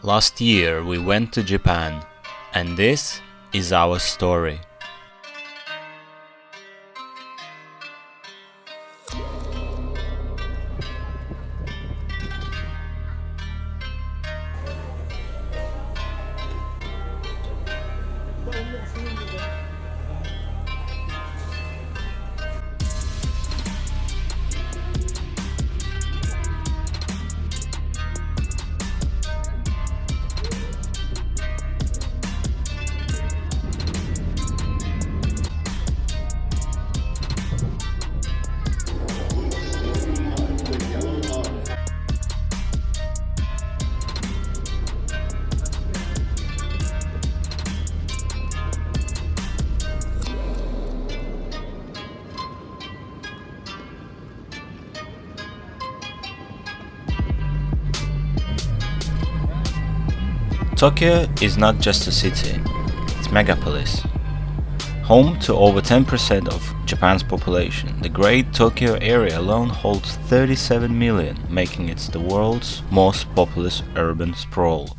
Last year we went to Japan, and this is our story. Tokyo is not just a city, it's megapolis. Home to over 10% of Japan's population, the Great Tokyo area alone holds 37 million, making it the world's most populous urban sprawl.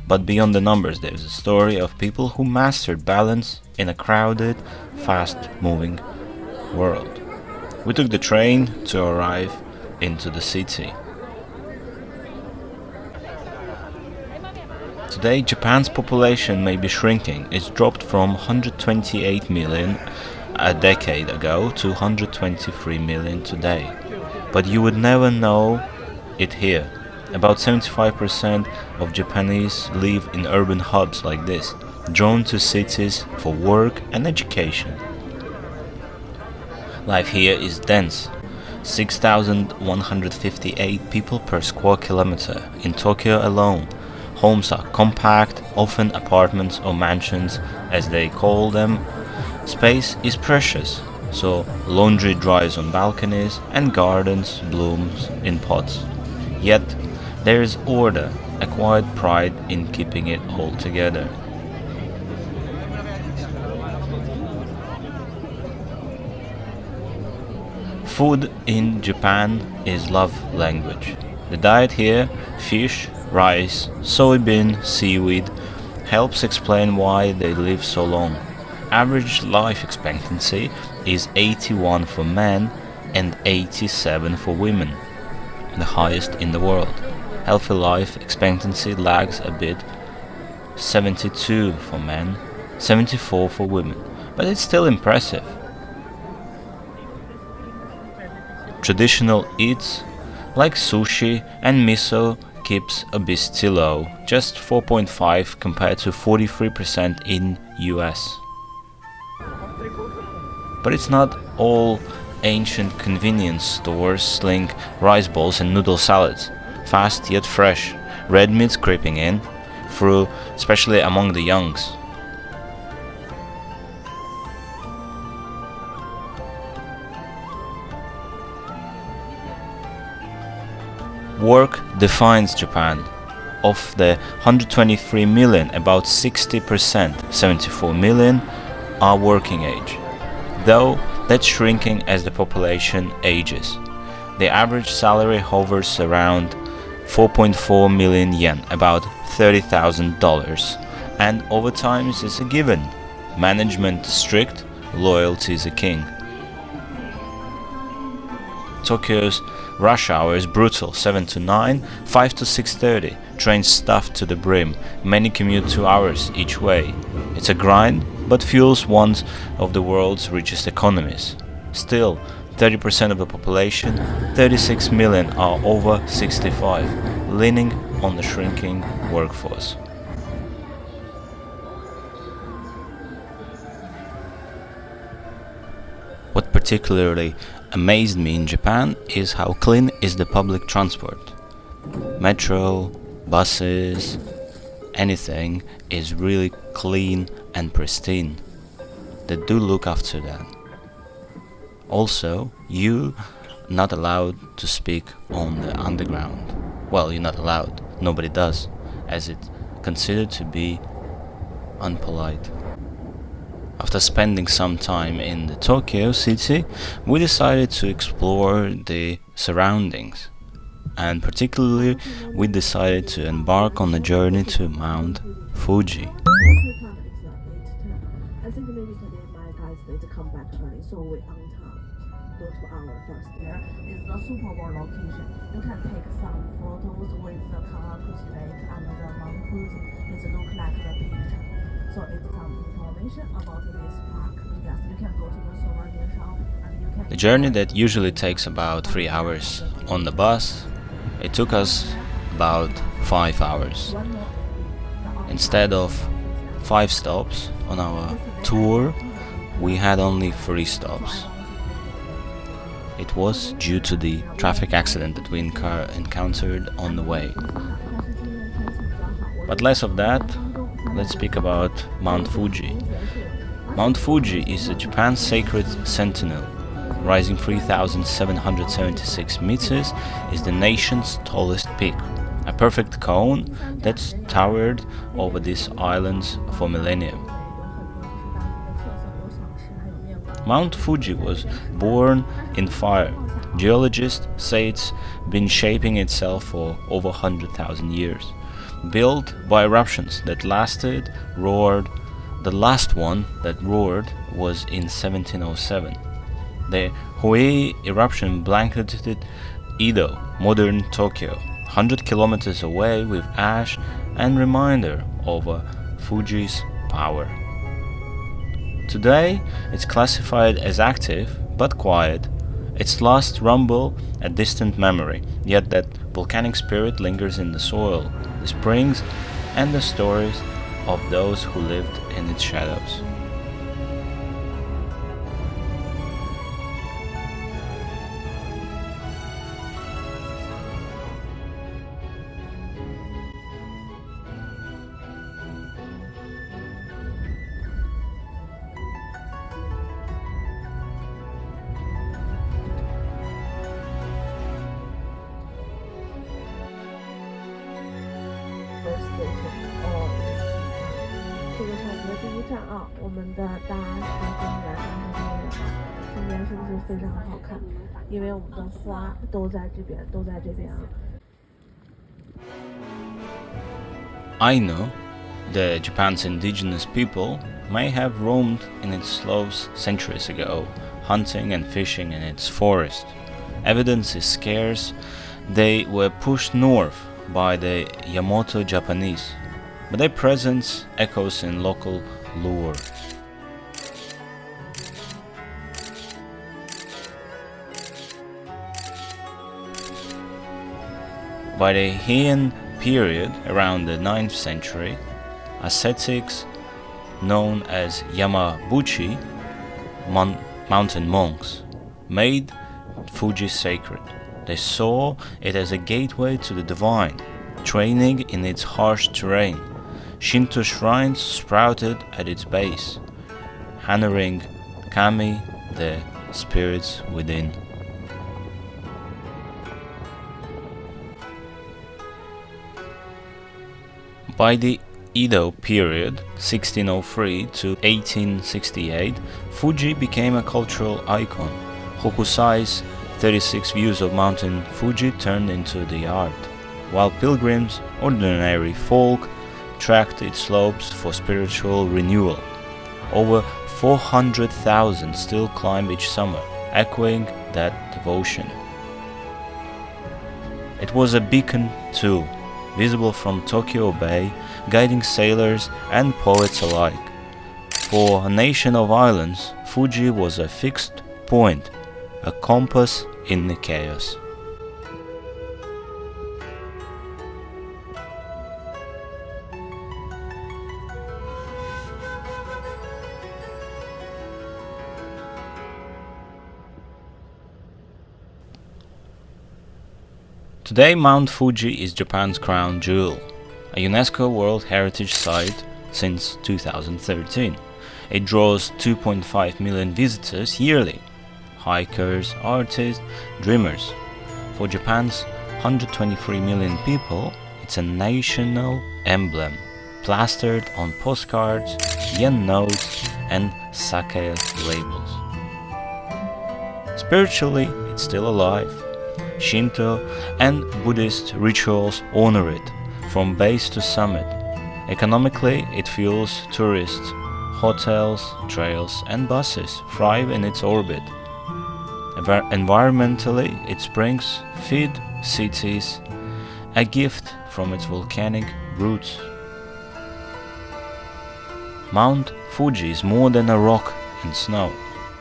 But beyond the numbers, there is a story of people who mastered balance in a crowded, fast-moving world. We took the train to arrive into the city. Today, Japan's population may be shrinking. It's dropped from 128 million a decade ago to 123 million today. But you would never know it here. About 75% of Japanese live in urban hubs like this, drawn to cities for work and education. Life here is dense. 6,158 people per square kilometer in Tokyo alone. Homes are compact, often apartments or mansions as they call them. Space is precious, so laundry dries on balconies and gardens blooms in pots. Yet there is order, a quiet pride in keeping it all together. Food in Japan is love language. The diet here, fish, rice, soybean, seaweed, helps explain why they live so long. Average life expectancy is 81 for men and 87 for women, the highest in the world. Healthy life expectancy lags a bit, 72 for men, 74 for women, but it's still impressive. Traditional eats like sushi and miso keeps obesity low, just 4.5 compared to 43% in US. But it's not all ancient convenience stores sling rice balls and noodle salads, fast yet fresh, red meats creeping in, through especially among the youngs. Work defines Japan. Of the 123 million, about 60%, 74 million, are working age, though that's shrinking as the population ages. The average salary hovers around 4.4 million yen, about $30,000, and overtime is a given. Management strict, loyalty is a king. Tokyo's rush hour is brutal, 7 to 9, 5 to 6:30, trains stuffed to the brim, many commute 2 hours each way. It's a grind, but fuels one of the world's richest economies. Still, 30% of the population, 36 million, are over 65, leaning on the shrinking workforce. What particularly amazed me in Japan is how clean is the public transport. Metro, buses, anything is really clean and pristine. They do look after that. Also, you're not allowed to speak on the underground. Well, you're not allowed. Nobody does, as it's considered to be unpolite. After spending some time in the Tokyo city, we decided to explore the surroundings. and particularly we decided to embark on a journey to Mount Fuji. I think maybe today my guys need to come back early, so we on time. Go to our first. There is the Suburban location. You can take some photos with the Kawakuchi Lake and the Mount Fuji. It look like the picture. So it's some information about this park. Yes, you can go to the souvenir shop and you can. The journey that usually takes about 3 hours on the bus, it took us about 5 hours. Instead of 5 stops on our tour, we had only 3 stops. It was due to the traffic accident that we encountered on the way. But less of that, let's speak about Mount Fuji. Mount Fuji is Japan's sacred sentinel. Rising 3,776 meters, is the nation's tallest peak. A perfect cone that's towered over these islands for millennia. Mount Fuji was born in fire. Geologists say it's been shaping itself for over 100,000 years. Built by eruptions that roared. The last one that roared was in 1707. The Huai eruption blanketed Edo, modern Tokyo, 100 kilometers away with ash and reminder of Fuji's power. Today, it's classified as active but quiet. Its last rumble a distant memory, yet that volcanic spirit lingers in the soil, the springs, and the stories of those who lived in its shadows. Station 哦，这个是我们的第一站啊，我们的大石公园上面是不是非常好看？因为我们的花都在这边啊。Ainu, the Japan's indigenous people, may have roamed in its slopes centuries ago, hunting and fishing in its forest. Evidence is scarce. They were pushed north by the Yamato Japanese, but their presence echoes in local lore. By the Heian period, around the 9th century, ascetics known as Yamabuchi, mountain monks, made Fuji sacred. They saw it as a gateway to the divine, training in its harsh terrain. Shinto shrines sprouted at its base, honoring kami, the spirits within. By the Edo period, 1603 to 1868, Fuji became a cultural icon. Hokusai's 36 views of Mountain Fuji turned into the art, while pilgrims, ordinary folk, tracked its slopes for spiritual renewal. Over 400,000 still climb each summer, echoing that devotion. It was a beacon too, visible from Tokyo Bay, guiding sailors and poets alike. For a nation of islands, Fuji was a fixed point, a compass in the chaos. Today, Mount Fuji is Japan's crown jewel, a UNESCO World Heritage Site since 2013. It draws 2.5 million visitors yearly, hikers, artists, dreamers. For Japan's 123 million people, it's a national emblem, plastered on postcards, yen notes, and sake labels. Spiritually, it's still alive, Shinto, and Buddhist rituals honor it, from base to summit. Economically, it fuels tourists. Hotels, trails, and buses thrive in its orbit. Environmentally, its springs feed cities, a gift from its volcanic roots. Mount Fuji is more than a rock and snow.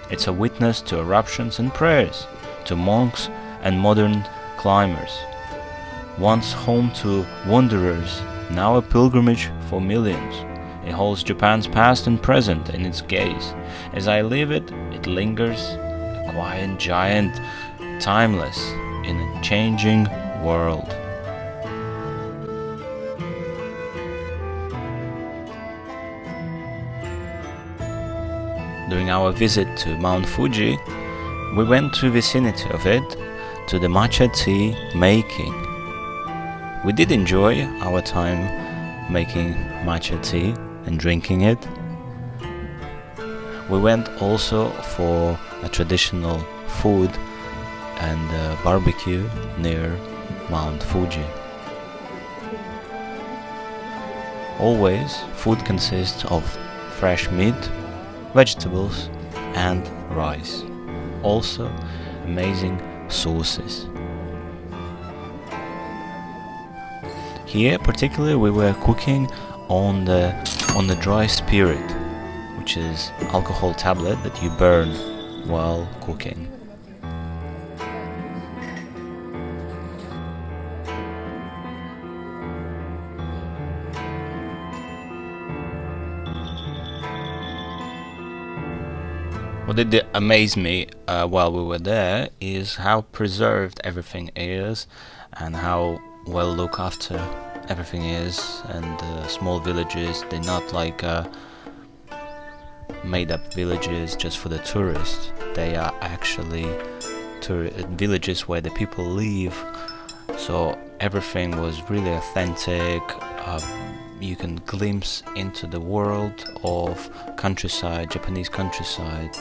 It's a witness to eruptions and prayers, to monks and modern climbers. Once home to wanderers, now a pilgrimage for millions. It holds Japan's past and present in its gaze. As I leave it, it lingers, a quiet giant, timeless, in a changing world. During our visit to Mount Fuji, we went to the vicinity of it to the matcha tea making. We did enjoy our time making matcha tea and drinking it. We went also for a traditional food and barbecue near Mount Fuji. Always, food consists of fresh meat, vegetables, and rice. Also, amazing sauces. Here, particularly, we were cooking on the dry spirit, which is alcohol tablet that you burn while cooking. What did amaze me while we were there is how preserved everything is and how well looked after everything is, and small villages, they're not like made up villages just for the tourists. They are actually villages where the people live, so everything was really authentic. You can glimpse into the world of countryside, Japanese countryside,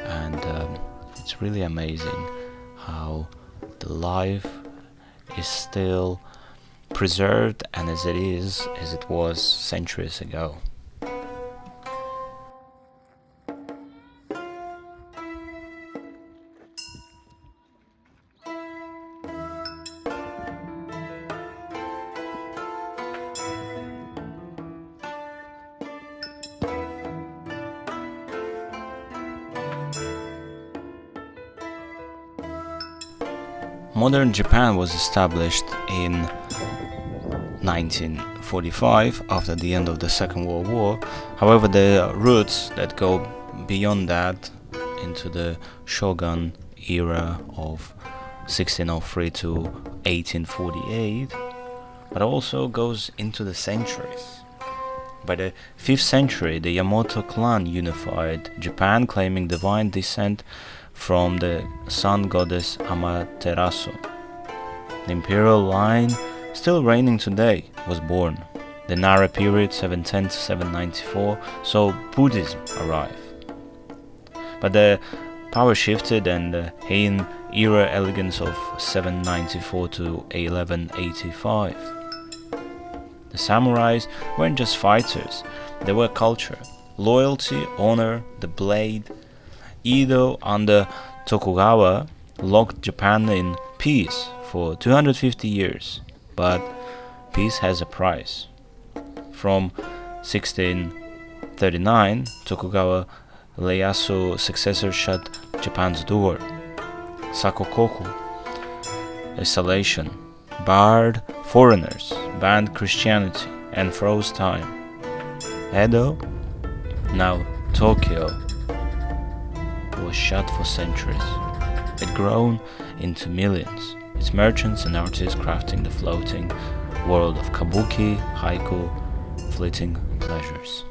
and it's really amazing how the life is still preserved and as it was centuries ago. Modern Japan was established in 1945 after the end of the Second World War. However, the roots that go beyond that into the Shogun era of 1603 to 1848, but also goes into the centuries. By the 5th century, the Yamato clan unified Japan, claiming divine descent from the sun goddess Amaterasu. The imperial line, still reigning today, was born. The Nara period, 710 to 794, saw Buddhism arrive. But the power shifted, and the Heian era elegance of 794 to 1185. The samurais weren't just fighters, they were culture, loyalty, honor, the blade. Edo under Tokugawa locked Japan in peace for 250 years, but peace has a price. From 1639, Tokugawa Ieyasu successor shut Japan's door. Sakokoku, isolation, barred foreigners, banned Christianity, and froze time. Edo, now Tokyo, was shut for centuries. It grown into millions, its merchants and artists crafting the floating world of kabuki, haiku, fleeting pleasures.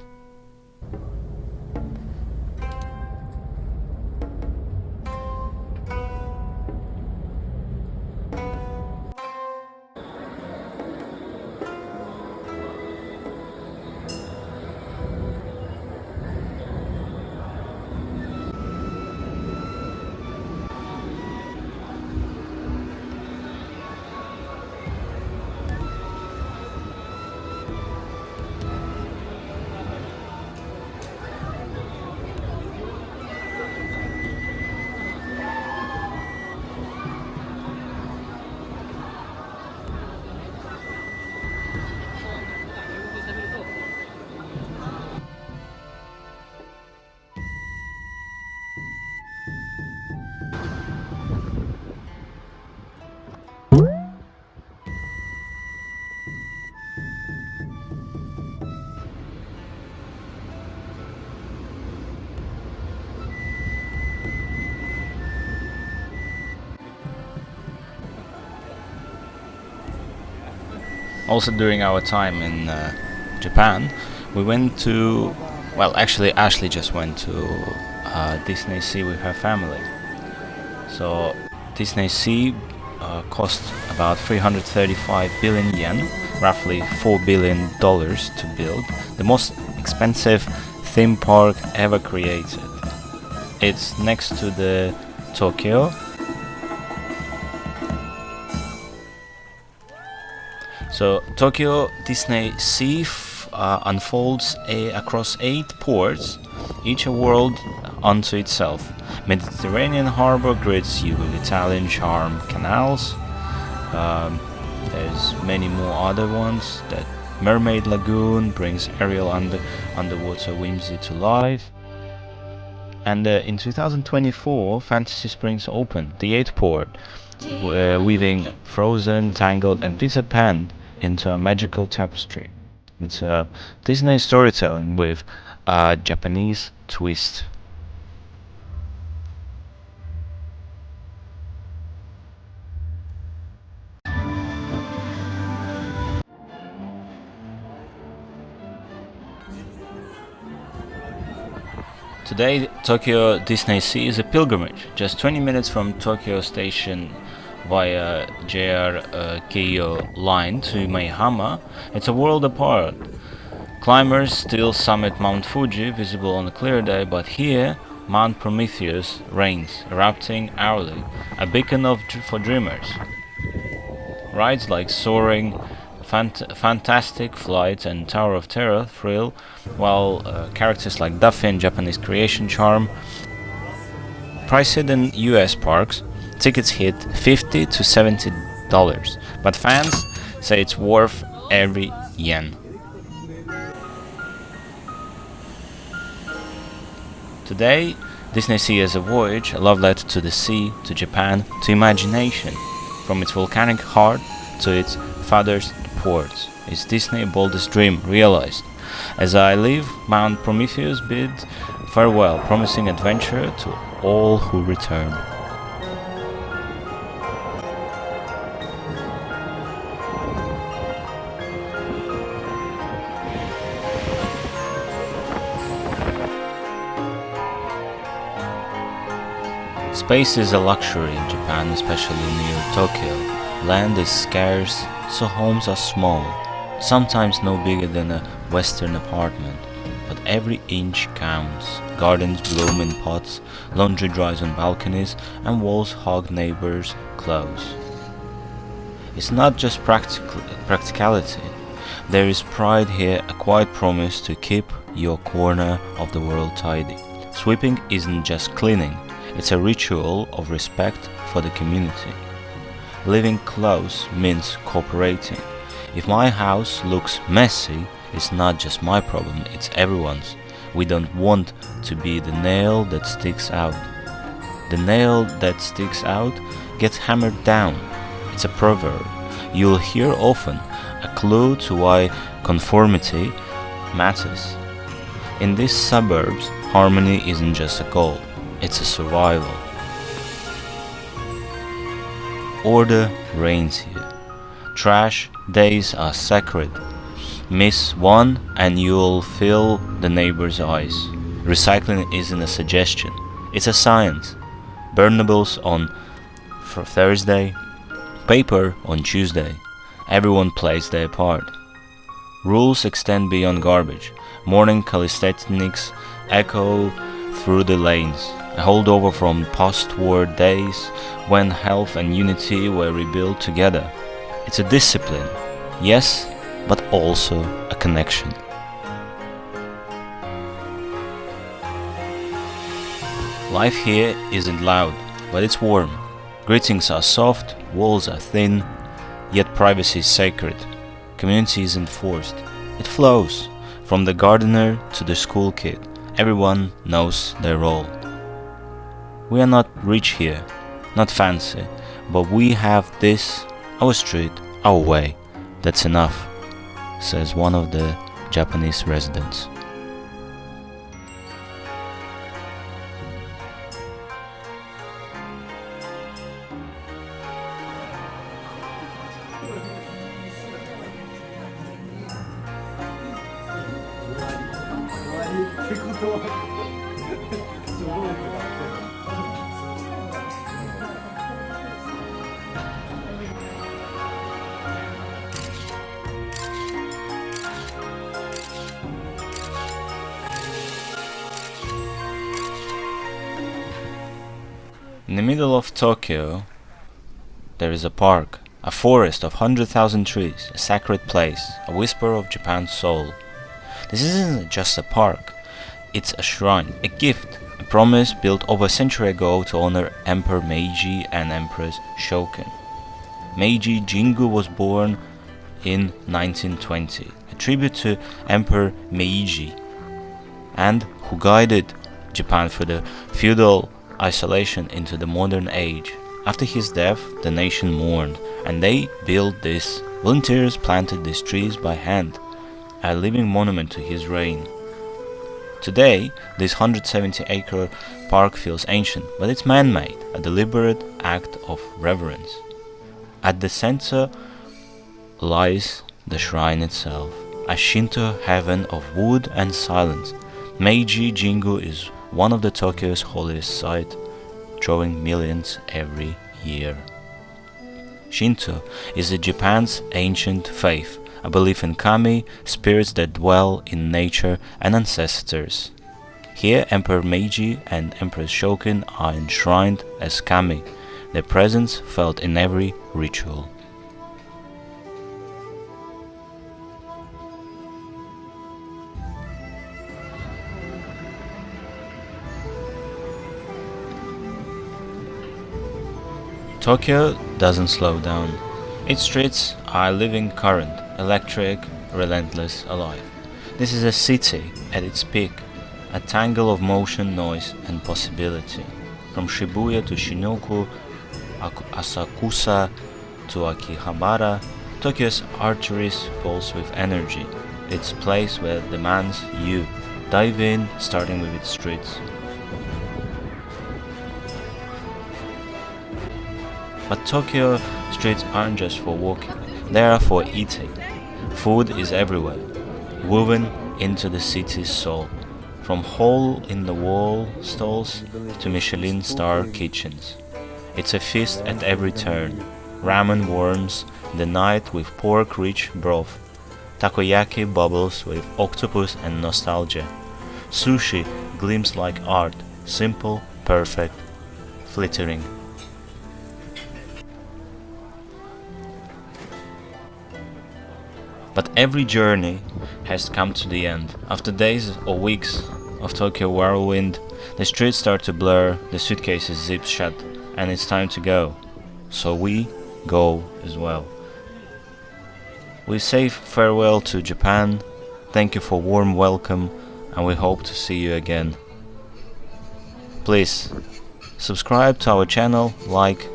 Also, during our time in Japan, we went to, well, actually, Ashley just went to DisneySea with her family. So, DisneySea cost about 335 billion yen, roughly $4 billion to build, the most expensive theme park ever created. It's next to the Tokyo. So Tokyo DisneySea unfolds across 8 ports, each a world unto itself. Mediterranean harbor greets you with Italian charm canals. There's many more other ones. That Mermaid Lagoon brings aerial underwater whimsy to life. And in 2024, Fantasy Springs opened, the 8th port, weaving Frozen, Tangled, and Peter Pan into a magical tapestry. It's Disney storytelling with a Japanese twist. Today, Tokyo DisneySea is a pilgrimage. Just 20 minutes from Tokyo Station via JR Keio line to Maihama, it's a world apart. Climbers still summit Mount Fuji, visible on a clear day, but here, Mount Prometheus reigns, erupting hourly, a beacon for dreamers. Rides like soaring, fantastic flights and Tower of Terror thrill, while characters like Duffy and Japanese creation charm. Priced in US parks, tickets hit $50 to $70, but fans say it's worth every yen. Today, DisneySea is a voyage, a love letter to the sea, to Japan, to imagination. From its volcanic heart to its farthest ports, is Disney's boldest dream realized. As I leave Mount Prometheus, bid farewell, promising adventure to all who return. Space is a luxury in Japan, especially near Tokyo. Land is scarce, so homes are small, sometimes no bigger than a Western apartment. But every inch counts. Gardens bloom in pots, laundry dries on balconies, and walls hug neighbors close. It's not just practicality. There is pride here, a quiet promise to keep your corner of the world tidy. Sweeping isn't just cleaning, it's a ritual of respect for the community. Living close means cooperating. If my house looks messy, it's not just my problem, it's everyone's. We don't want to be the nail that sticks out. The nail that sticks out gets hammered down. It's a proverb you'll hear often, a clue to why conformity matters. In these suburbs, harmony isn't just a goal, it's a survival. Order reigns here. Trash days are sacred. Miss one and you'll fill the neighbor's eyes. Recycling isn't a suggestion, it's a science. Burnables on Thursday, paper on Tuesday. Everyone plays their part. Rules extend beyond garbage. Morning calisthenics echo through the lanes. A holdover from post-war days when health and unity were rebuilt together. It's a discipline, yes, but also a connection. Life here isn't loud, but it's warm. Greetings are soft, walls are thin, yet privacy is sacred. Community isn't forced, it flows. From the gardener to the school kid, everyone knows their role. We are not rich here, not fancy, but we have this, our street, our way. That's enough, says one of the Japanese residents. In the middle of Tokyo, there is a park, a forest of 100,000 trees, a sacred place, a whisper of Japan's soul. This isn't just a park, it's a shrine, a gift, a promise built over a century ago to honor Emperor Meiji and Empress Shoken. Meiji Jingu was born in 1920, a tribute to Emperor Meiji, and who guided Japan through the feudal isolation into the modern age. After his death, the nation mourned, and they built this. Volunteers planted these trees by hand, a living monument to his reign. Today, this 170-acre park feels ancient, but it's man-made, a deliberate act of reverence. At the center lies the shrine itself, a Shinto heaven of wood and silence. Meiji Jingu is one of the Tokyo's holiest sites, drawing millions every year. Shinto is Japan's ancient faith, a belief in kami, spirits that dwell in nature, and ancestors. Here, Emperor Meiji and Empress Shoken are enshrined as kami, their presence felt in every ritual. Tokyo doesn't slow down. Its streets are a living current, electric, relentless, alive. This is a city at its peak, a tangle of motion, noise, and possibility. From Shibuya to Shinjuku, Asakusa to Akihabara, Tokyo's arteries pulse with energy. It's a place where demands you. Dive in, starting with its streets. But Tokyo streets aren't just for walking, they are for eating. Food is everywhere, woven into the city's soul, from hole-in-the-wall stalls to Michelin star kitchens. It's a feast at every turn. Ramen warms the night with pork-rich broth. Takoyaki bubbles with octopus and nostalgia. Sushi gleams like art, simple, perfect, flittering. But every journey has come to the end. After days or weeks of Tokyo whirlwind, the streets start to blur, the suitcases zip shut, and it's time to go. So we go as well. We say farewell to Japan, thank you for warm welcome, and we hope to see you again. Please, subscribe to our channel, like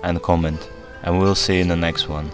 and comment, and we'll see you in the next one.